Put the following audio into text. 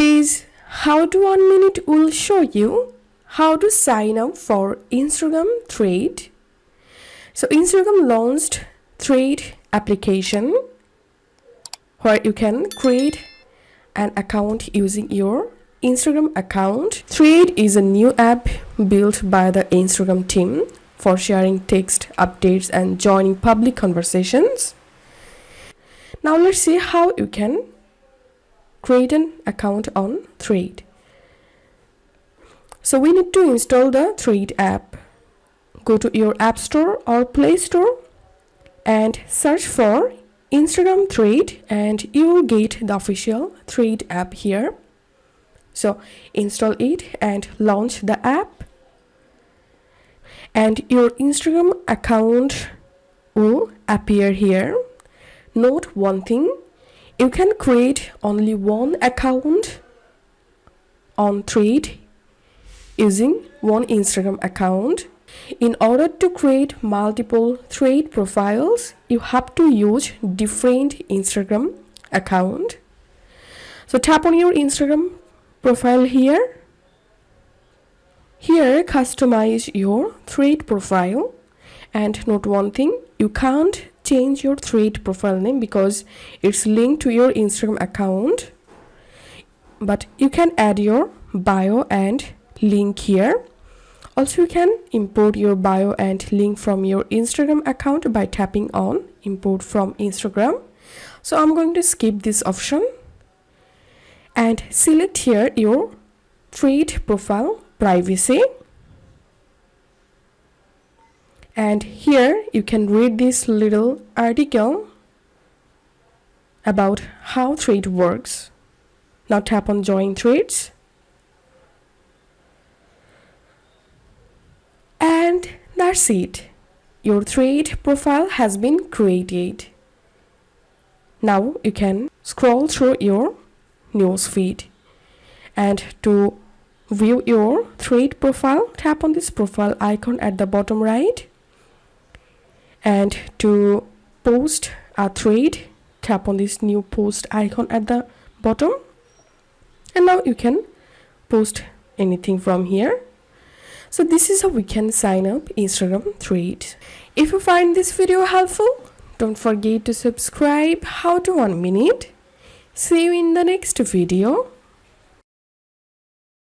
Today's How to 1 Minute will show you how to sign up for Instagram Thread. So Instagram launched Thread application where you can create an account using your Instagram account. Thread is a new app built by the Instagram team for sharing text updates and joining public conversations. Now let's see how you can create an account on Thread. So we need to install the Thread app. Go to your App Store or Play Store and search for Instagram Thread, and you will get the official Thread app here. So install it and launch the app, and your Instagram account will appear here. Note one thing, you can create only one account on Thread using one Instagram account. In order to create multiple Thread profiles, you have to use different Instagram account. So tap on your Instagram profile here. Here, customize your Thread profile, and note one thing, you can't change your Thread profile name because it's linked to your Instagram account, but you can add your bio and link here. Also, you can import your bio and link from your Instagram account by tapping on import from Instagram. So I'm going to skip this option and select here your Thread profile privacy. And here you can read this little article about how Thread works. Now tap on Join Threads. And that's it. Your Thread profile has been created. Now you can scroll through your news feed. And to view your Thread profile, tap on this profile icon at the bottom right. And to post a thread, tap on this new post icon at the bottom. And now you can post anything from here. So this is how we can sign up Instagram Thread. If you find this video helpful, don't forget to subscribe How to 1 Minute. See you in the next video.